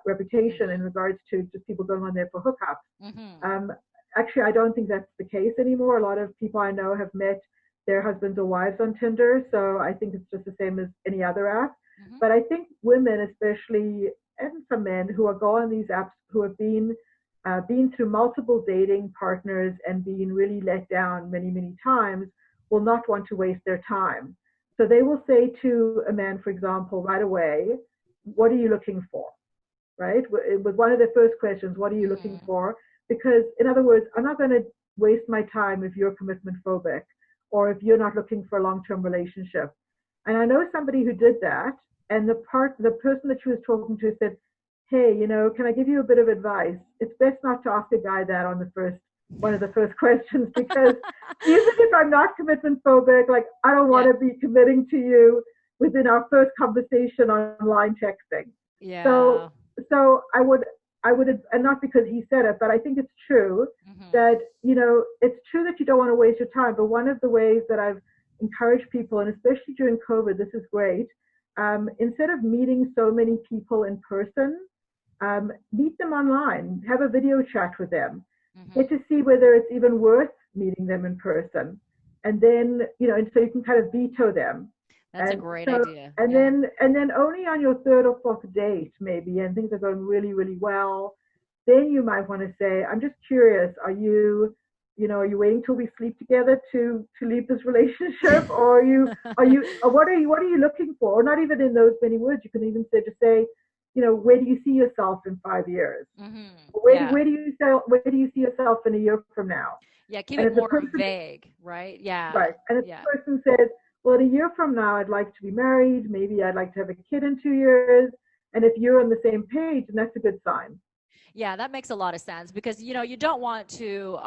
reputation in Hmm. regards to just people going on there for hookups. Hmm. Um, Actually, I don't think that's the case anymore. A lot of people I know have met their husbands or wives on Tinder, so I think it's just the same as any other app. Hmm. But I think women, especially, and some men who are going on these apps who have been through multiple dating partners and been really let down many, many times, will not want to waste their time. So they will say to a man, for example, right away, "What are you looking for?" Right? With one of the first questions, "What are you looking Hmm. for?" Because, in other words, I'm not going to waste my time if you're commitment phobic or if you're not looking for a long term relationship. And I know somebody who did that, and the person that she was talking to said, "Hey, can I give you a bit of advice? It's best not to ask a guy that on the first one of the first questions because even if I'm not commitment phobic, like I don't want Yeah. to be committing to you within our first conversation on line texting." So Yeah. so I would, and not because he said it, but I think it's true that Hmm. it's true that you don't want to waste your time. But one of the ways that I've encouraged people, and especially during COVID, this is great. Instead of meeting so many people in person, meet them online, have a video chat with them. get to see whether it's even worth meeting them in person. And then, and so you can kind of veto them. That's a And great so, idea. and Yeah. then only on your third or fourth date, maybe, and things are going really, really well, then you might want to say, I'm just curious, are you waiting till we sleep together to leave this relationship? Or or what are you looking for? Or not even in those many words, you can even say, where do you see yourself in 5 years? Yeah. Where do you see yourself in a year from now? Yeah. Keep And it if the more person vague, right? Yeah. Right. And if Yeah. the person says, well, in a year from now, I'd like to be married, maybe I'd like to have a kid in 2 years. And if you're on the same page, then that's a good sign. Yeah, that makes a lot of sense because you don't want to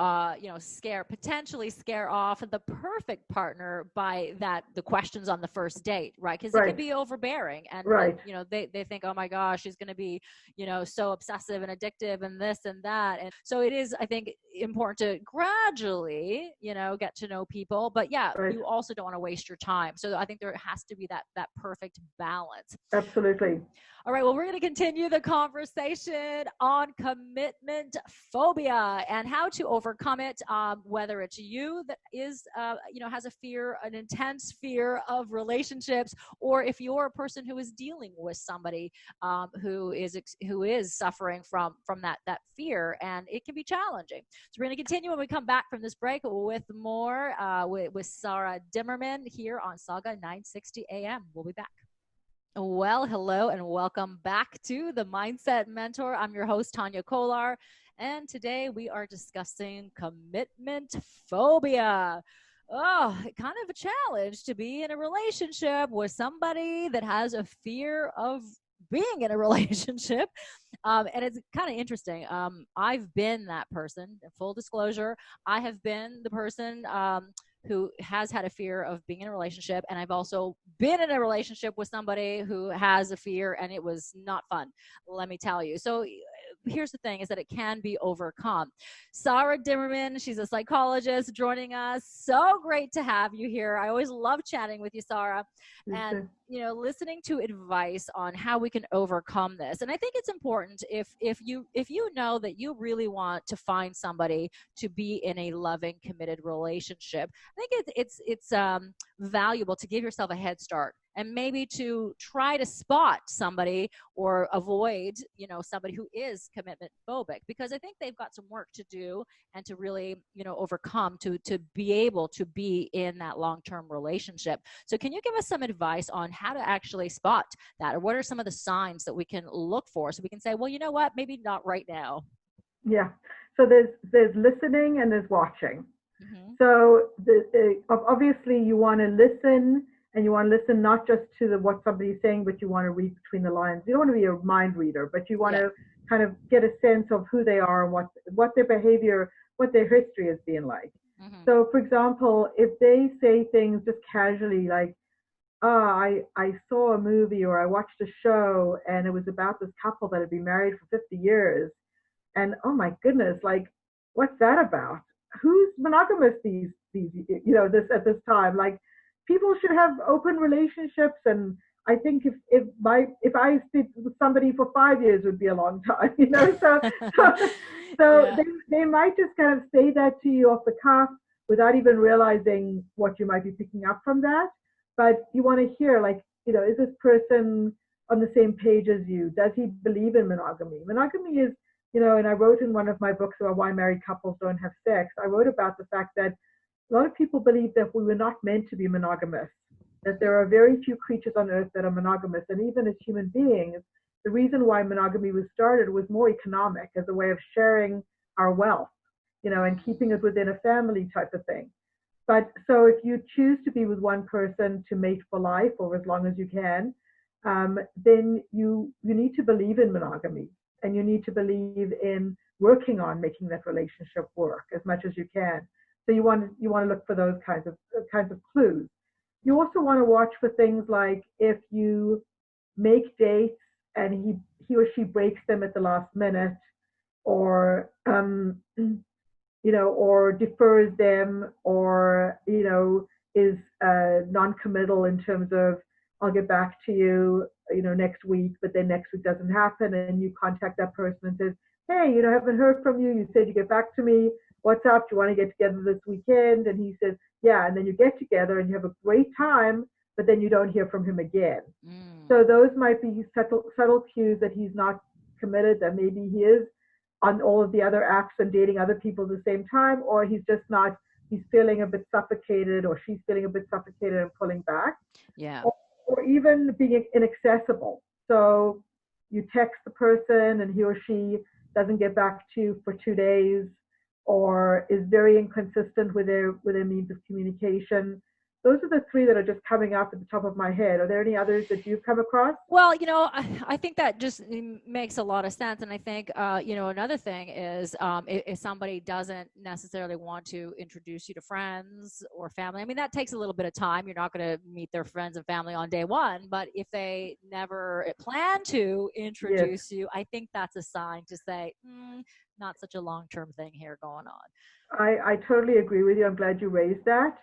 potentially scare off the perfect partner by the questions on the first date, right? Because it can Right. be overbearing, and Right. they think, oh my gosh, she's going to be so obsessive and addictive and this and that, and so it is, I think, important to gradually get to know people, but yeah, Right. you also don't want to waste your time. So I think there has to be that perfect balance. Absolutely. All right, well, we're going to continue the conversation on commitment phobia and how to overcome it, whether it's you that is, has a fear, an intense fear of relationships, or if you're a person who is dealing with somebody who is suffering from that fear, and it can be challenging. So we're going to continue when we come back from this break with more with Sara Dimerman here on Sauga 960 AM. We'll be back. Well, hello and welcome back to the Mindset Mentor. I'm your host, Tania Kolar, and today we are discussing commitment phobia. Oh, kind of a challenge to be in a relationship with somebody that has a fear of being in a relationship. And it's kind of interesting. I've been that person. Full disclosure, I have been the person who has had a fear of being in a relationship. And I've also been in a relationship with somebody who has a fear, and it was not fun, let me tell you. So here's the thing, is that it can be overcome. Sara Dimerman, she's a psychologist, joining us. So great to have you here. I always love chatting with you, Sara, and listening to advice on how we can overcome this. And I think it's important if you know that you really want to find somebody to be in a loving, committed relationship, I think it's valuable to give yourself a head start and maybe to try to spot somebody or avoid, somebody who is commitment phobic, because I think they've got some work to do and to really, overcome to be able to be in that long-term relationship. So can you give us some advice on how to actually spot that, or what are some of the signs that we can look for so we can say, well, you know what, maybe not right now? Yeah. So there's listening and there's watching. So obviously you want to listen, and you want to listen not just to what somebody's saying, but you want to read between the lines. You don't want to be a mind reader, but you want to kind of get a sense of who they are and what their behavior, what their history has been like. So, for example, if they say things just casually like, I saw a movie or I watched a show and it was about this couple that had been married for 50 years. And oh my goodness, like, what's that about? Who's monogamous this at this time? Like, people should have open relationships. And I think if I stayed with somebody for 5 years would be a long time, So Yeah. they might just kind of say that to you off the cuff without even realizing what you might be picking up from that. But you want to hear, like, is this person on the same page as you? Does he believe in monogamy? Monogamy is, and I wrote in one of my books about why married couples don't have sex. I wrote about the fact that a lot of people believe that we were not meant to be monogamous, that there are very few creatures on earth that are monogamous. And even as human beings, the reason why monogamy was started was more economic, as a way of sharing our wealth, and keeping it within a family type of thing. But so if you choose to be with one person to mate for life or as long as you can, then you need to believe in monogamy, and you need to believe in working on making that relationship work as much as you can. So you want to look for those kinds of clues. You also want to watch for things like if you make dates and he or she breaks them at the last minute, or or defers them, or is non-committal in terms of, I'll get back to you, next week, but then next week doesn't happen, and you contact that person and says, hey, haven't heard from you. You said you get back to me. What's up? Do you want to get together this weekend? And he says, yeah. And then you get together and you have a great time, but then you don't hear from him again. Mm. So those might be subtle cues that he's not committed, that maybe he is on all of the other apps and dating other people at the same time, or he's just not, he's feeling a bit suffocated, or she's feeling a bit suffocated and pulling back, Yeah. or even being inaccessible. So you text the person and he or she doesn't get back to you for 2 days, or is very inconsistent with their means of communication. Those are the three that are just coming up at the top of my head. Are there any others that you've come across? Well, I think that just makes a lot of sense. And I think, another thing is if somebody doesn't necessarily want to introduce you to friends or family, I mean, that takes a little bit of time. You're not going to meet their friends and family on day one. But if they never plan to Yes, introduce you, I think that's a sign to say, not such a long term thing here going on. I totally agree with you. I'm glad you raised that.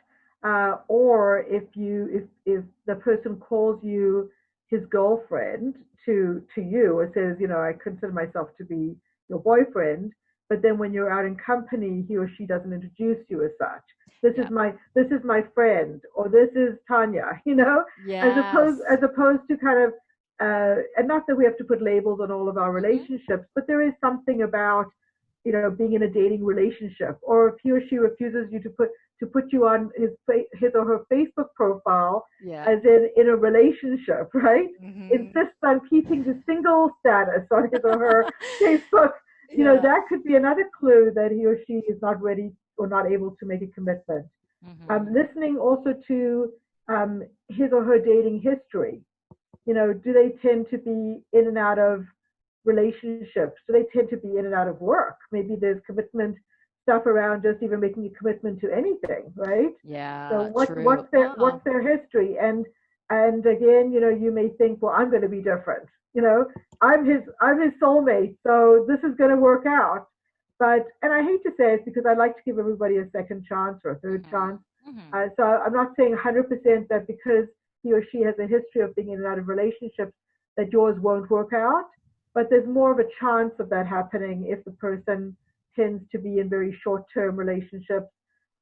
Or if the person calls you his girlfriend to you, or says, I consider myself to be your boyfriend, but then when you're out in company, he or she doesn't introduce you as such. Yeah. This is my friend, or this is Tanya, Yes. as opposed to kind of, and not that we have to put labels on all of our Hmm. relationships, but there is something about being in a dating relationship, or if he or she refuses you to put you on his or her Facebook profile Yeah. as in a relationship, right? Hmm. Insists on keeping the single status on his or her Facebook. Yeah. That could be another clue that he or she is not ready or not able to make a commitment. Hmm. Listening also to his or her dating history. Do they tend to be in and out of relationships? Do they tend to be in and out of work? Maybe there's commitment stuff around just even making a commitment to anything, right? So Yeah, what true. what's their Oh. what's their history? And again, you may think, well, I'm going to be different. I'm his soulmate, so this is going to work out. But and I hate to say it because I like to give everybody a second chance or a third Hmm. chance. Hmm. So I'm not saying 100% that because he or she has a history of being in and out of relationships that yours won't work out, but there's more of a chance of that happening if the person tends to be in very short-term relationships.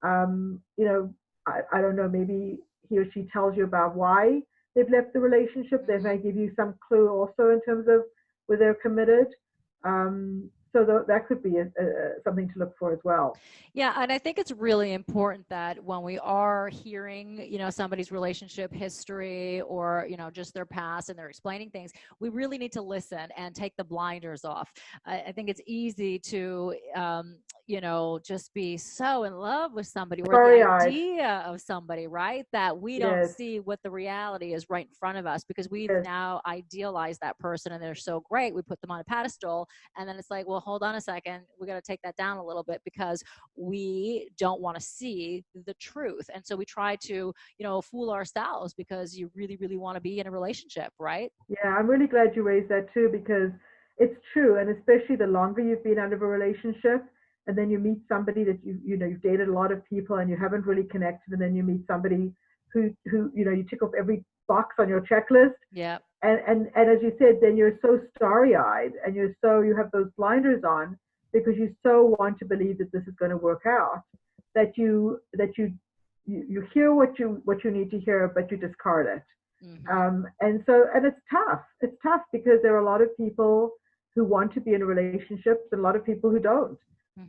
Um, you know, I don't know, maybe he or she tells you about why they've left the relationship. They Hmm. may give you some clue also in terms of whether they're committed. So that could be something to look for as well. Yeah, and I think it's really important that when we are hearing, somebody's relationship history or, just their past and they're explaining things, we really need to listen and take the blinders off. I think it's easy to, just be so in love with somebody or the Starry-eyed. idea of somebody, right? That we don't Yes, see what the reality is right in front of us because we've yes. now idealized that person and they're so great. We put them on a pedestal and then it's like, well, hold on a second. We got to take that down a little bit because we don't want to see the truth. And so we try to, fool ourselves because you really, really want to be in a relationship, right? Yeah, I'm really glad you raised that too, because it's true, and especially the longer you've been out of a relationship, and then you meet somebody that you've dated a lot of people and you haven't really connected, and then you meet somebody who you tick off every box on your checklist, Yeah. and as you said, then you're so starry-eyed and you have those blinders on because you so want to believe that this is going to work out, that you hear what you need to hear, but you discard it. Hmm. And it's tough. It's tough because there are a lot of people who want to be in relationships and a lot of people who don't.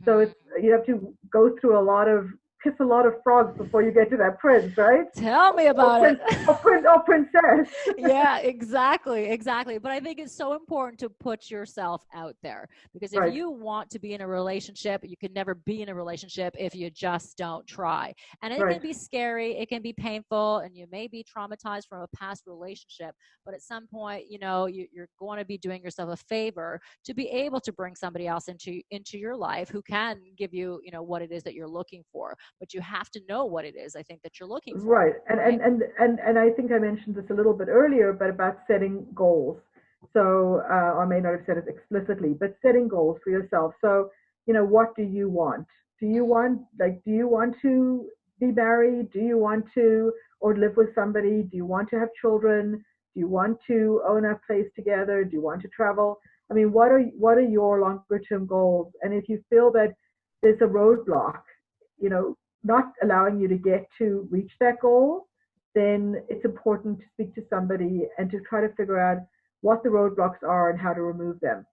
So Hmm. it's you have to go through kiss a lot of frogs before you get to that prince, right? Tell me Or about it. prince, or princess. Yeah, exactly, exactly. But I think it's so important to put yourself out there because if Right, you want to be in a relationship, you can never be in a relationship if you just don't try. And it right. can be scary, it can be painful, and you may be traumatized from a past relationship. But at some point, you're going to be doing yourself a favor to be able to bring somebody else into your life who can give you, what it is that you're looking for. But you have to know what it is I think that you're looking for, Right. And, right? and, and, and, and I think I mentioned this a little bit earlier, but about setting goals. So, I may not have said it explicitly, but setting goals for yourself. So, what do you want? Do you want to be married? Do you want to, or live with somebody? Do you want to have children? Do you want to own a place together? Do you want to travel? I mean, what are your longer term goals? And if you feel that there's a roadblock, you know, not allowing you to get to reach that goal, then it's important to speak to somebody and to try to figure out what the roadblocks are and how to remove them.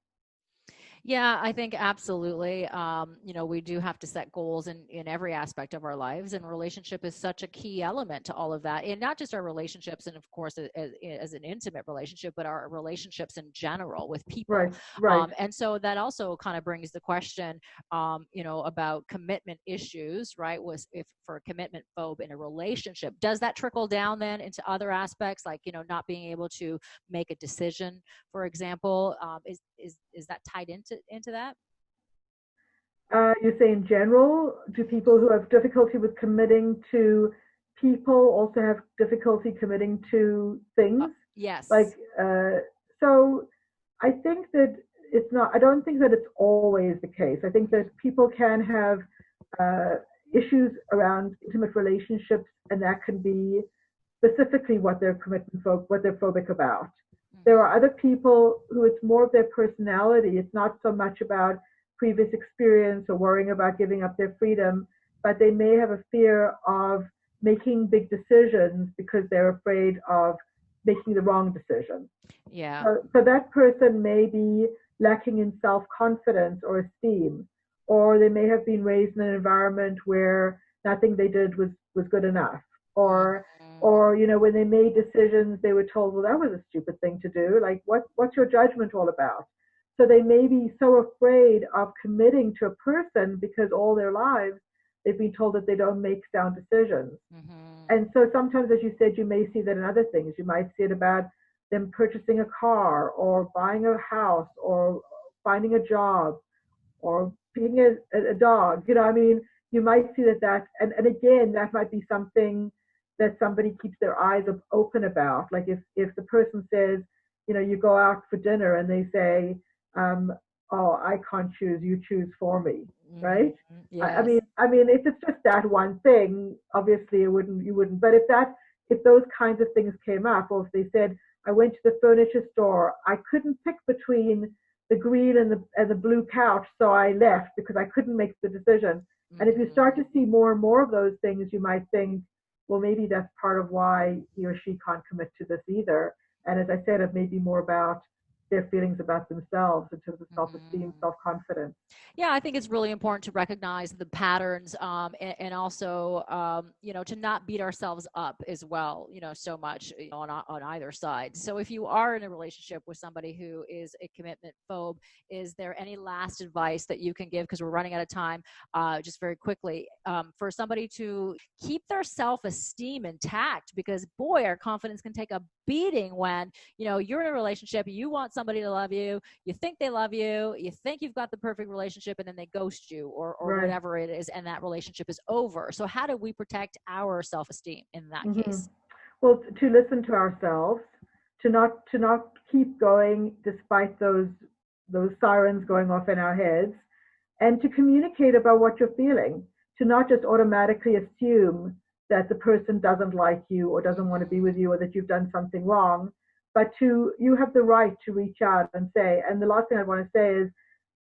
Yeah, I think absolutely. We do have to set goals in every aspect of our lives, and relationship is such a key element to all of that. And not just our relationships, and of course, as an intimate relationship, but our relationships in general with people. Right, right. And so that also kind of brings the question, about commitment issues, right? Was if for a commitment phobe in a relationship, does that trickle down then into other aspects, like not being able to make a decision, for example? Is that tied into that? You say in general, do people who have difficulty with committing to people also have difficulty committing to things? Like, Yes. so I think that it's not, I don't think that it's always the case. I think that people can have uh, issues around intimate relationships, and that can be specifically what they're phobic about. There are other people who it's more of their personality. It's not so much about previous experience or worrying about giving up their freedom, but they may have a fear of making big decisions because they're afraid of making the wrong decision. Yeah. So that person may be lacking in self confidence or esteem, or they may have been raised in an environment where nothing they did was good enough, or Mhm. when they made decisions, they were told, well, that was a stupid thing to do. Like, what's your judgment all about? So they may be so afraid of committing to a person because all their lives they've been told that they don't make sound decisions. Mhm. And so sometimes, as you said, you may see that in other things. You might see it about them purchasing a car or buying a house or finding a job or being a dog. I mean, you might see and again, that might be something that somebody keeps their eyes open about. Like if the person says, you go out for dinner and they say, um, oh, I can't choose, you choose for me, Mhm. right? I mean, Yes. if it's just that one thing, obviously you wouldn't. But if those kinds of things came up, or if they said, I went to the furniture store, I couldn't pick between the green and the blue couch, so I left because I couldn't make the decision. And if you start Mhm. to see more and more of those things, you might think, well, maybe that's part of why he or she can't commit to this either. And as I said, it may be more about their feelings about themselves in terms of self-esteem, Mhm. self-confidence. Yeah, I think it's really important to recognize the patterns, and also, to not beat ourselves up as well, so much, on either side. So if you are in a relationship with somebody who is a commitment phobe, is there any last advice that you can give? Because we're running out of time, just very quickly, for somebody to keep their self esteem intact, because boy, our confidence can take a beating when, you're in a relationship, you want somebody to love you, you think they love you, you think you've got the perfect relationship, and then they ghost you, or Right. whatever it is, and that relationship is over. So how do we protect our self-esteem in that Mm-hmm. case? Well, to listen to ourselves, to not keep going despite those sirens going off in our heads, and to communicate about what you're feeling, to not just automatically assume that the person doesn't like you or doesn't want to be with Mm-hmm. you or that you've done something wrong, but you have the right to reach out and say. And the last thing I want to say is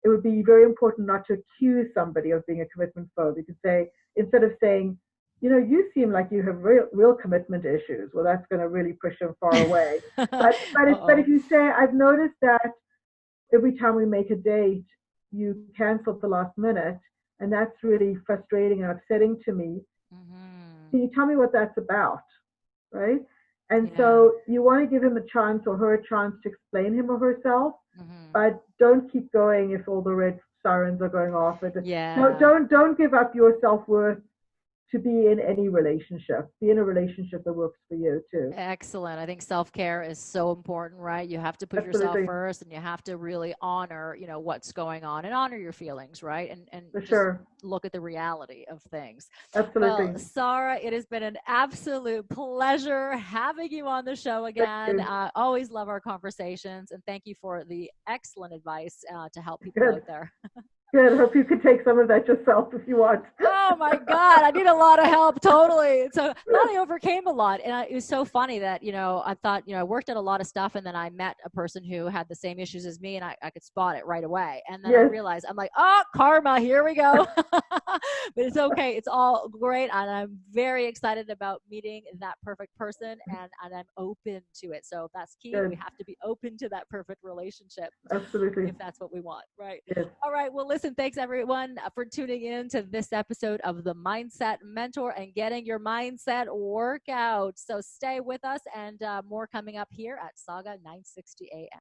it would be very important not to accuse somebody of being a commitment phobe. You could say, instead of saying, you seem like you have real commitment issues. Well, that's going to really push them far away. But if Uh-oh. you say, I've noticed that every time we make a date, you cancel at the last minute, and that's really frustrating and upsetting to me. Mm-hmm. Can you tell me what that's about? Right? And Yeah. so you want to give him a chance or her a chance to explain him or herself, Mm-hmm. but don't keep going if all the red sirens are going off. Yeah. Don't give up your self worth to be in any relationship. Be in a relationship that works for you too. Excellent. I think self-care is so important, right? You have to put yourself Absolutely, first, and you have to really honor, what's going on, and honor your feelings, right? And for just sure. look at the reality of things. Well, Absolutely. Sara, it has been an absolute pleasure having you on the show Thank again. you. I always love our conversations, and thank you for the excellent advice, to help people Good. out there. Good. I hope you could take some of that yourself if you want. Oh my God, I need a lot of help. Totally. So I thought I overcame a lot. And it was so funny that, I thought, I worked at a lot of stuff and then I met a person who had the same issues as me and I could spot it right away. And then I Yes. realized, I'm like, oh, karma, here we go. But it's okay. It's all great. And I'm very excited about meeting that perfect person and I'm open to it. So that's key. We Good. have to be open to that perfect relationship Absolutely. if that's what we want. Right. Yes. All right. Well, listen, thanks everyone for tuning in to this episode of the Mindset Mentor and getting your mindset workout. So stay with us and more coming up here at Sauga 960 AM.